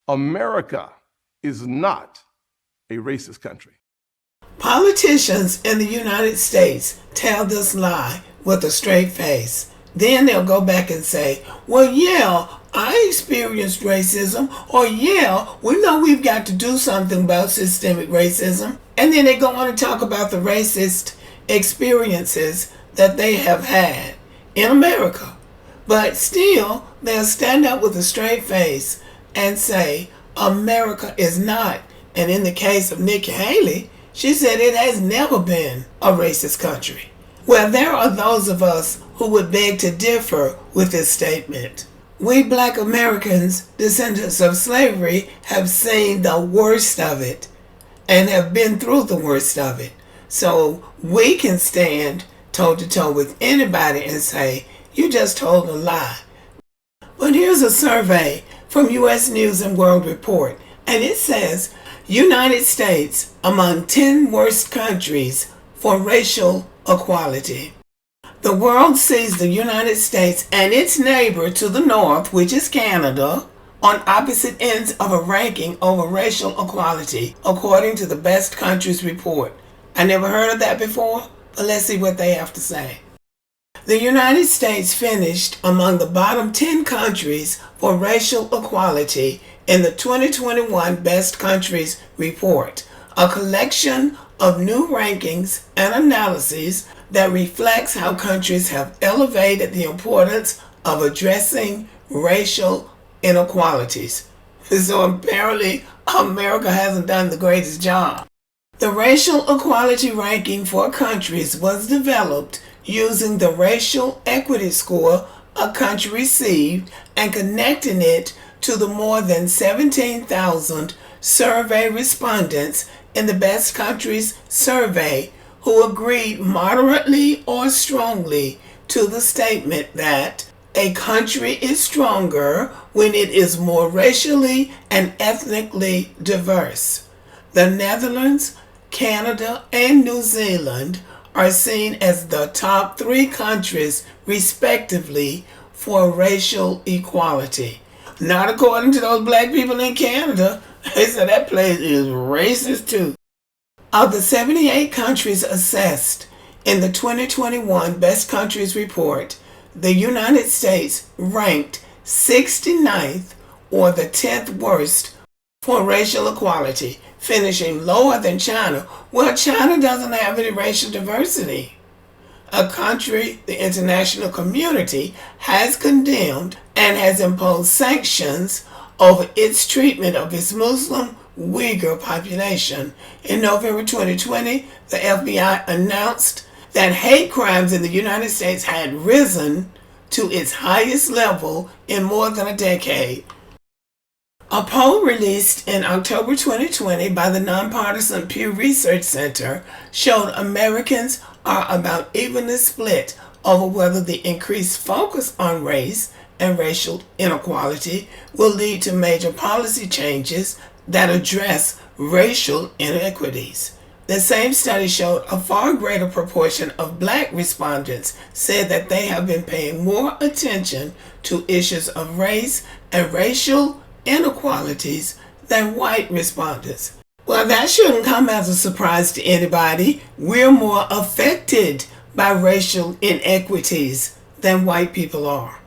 America is not a racist country. Politicians in the United States tell this lie with a straight face. Then they'll go back and say, well, yeah, I experienced racism, or yeah, we know we've got to do something about systemic racism. And then they go on and talk about the racist experiences that they have had in America. But still, they'll stand up with a straight face and say, America is not. And in the case of Nikki Haley, she said it has never been a racist country. Well, there are those of us who would beg to differ with this statement. We Black Americans, descendants of slavery, have seen the worst of it and have been through the worst of it. So we can stand toe to toe with anybody and say, you just told a lie. But here's a survey from U.S. News and World Report, and it says United States among 10 worst countries for racial equality. The world sees the United States and its neighbor to the north, which is Canada, on opposite ends of a ranking over racial equality, according to the Best Countries report. I never heard of that before, but let's see what they have to say. The United States finished among the bottom 10 countries for racial equality in the 2021 Best Countries report, a collection of new rankings and analyses that reflects how countries have elevated the importance of addressing racial inequalities. So apparently, America hasn't done the greatest job. The racial equality ranking for countries was developed using the racial equity score a country received and connecting it to the more than 17,000 survey respondents in the Best Countries survey who agreed moderately or strongly to the statement that a country is stronger when it is more racially and ethnically diverse. The Netherlands, Canada, and New Zealand are seen as the top 3 countries, respectively, for racial equality. Not according to those black people in Canada. They said that place is racist too. Of the 78 countries assessed in the 2021 Best Countries report, the United States ranked 69th, or the 10th worst, for racial equality, finishing lower than China. Well, China doesn't have any racial diversity. A country the international community has condemned and has imposed sanctions over its treatment of its Muslim Uyghur population. In November 2020, the FBI announced that hate crimes in the United States had risen to its highest level in more than a decade. A poll released in October 2020 by the nonpartisan Pew Research Center showed Americans are about evenly split over whether the increased focus on race and racial inequality will lead to major policy changes that address racial inequities. The same study showed a far greater proportion of black respondents said that they have been paying more attention to issues of race and racial inequalities than white respondents. Well, that shouldn't come as a surprise to anybody. We're more affected by racial inequities than white people are.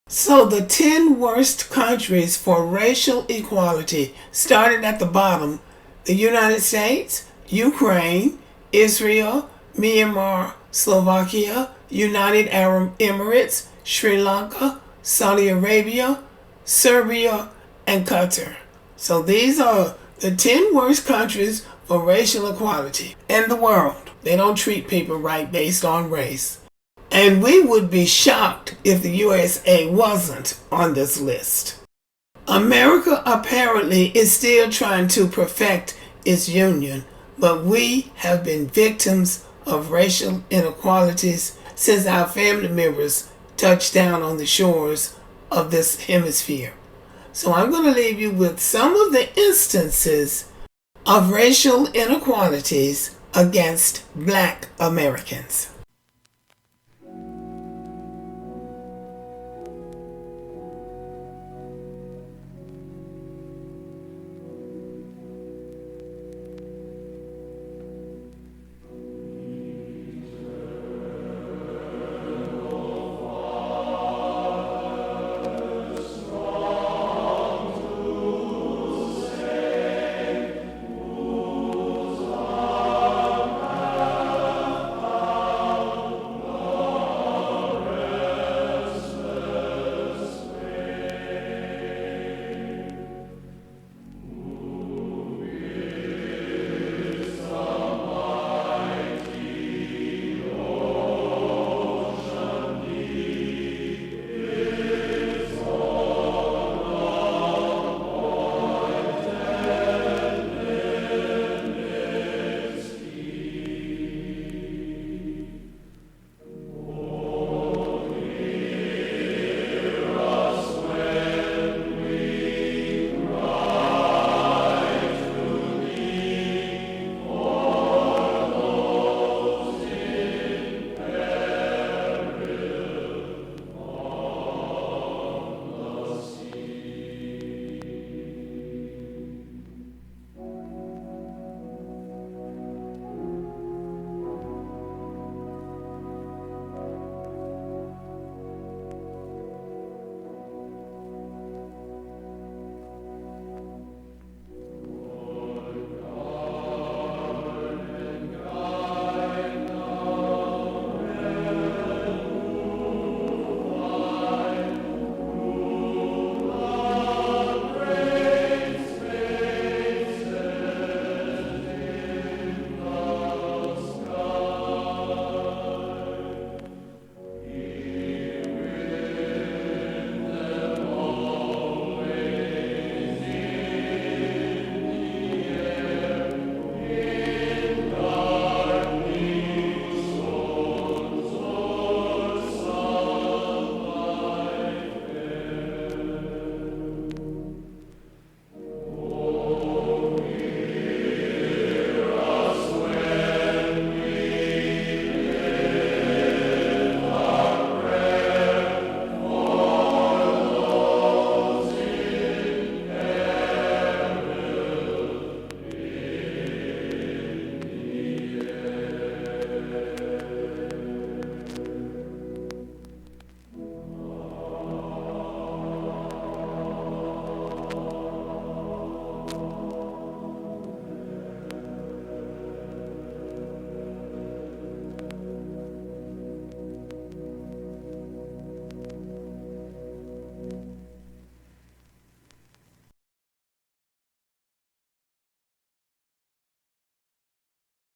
So the 10 worst countries for racial equality started at the bottom: the United States, Ukraine, Israel, Myanmar, Slovakia, United Arab Emirates, Sri Lanka, Saudi Arabia, Serbia, and Qatar. So these are the 10 worst countries for racial equality in the world. They don't treat people right based on race. And we would be shocked if the USA wasn't on this list. America apparently is still trying to perfect its union, but we have been victims of racial inequalities since our family members touched down on the shores of this hemisphere. So I'm going to leave you with some of the instances of racial inequalities against Black Americans.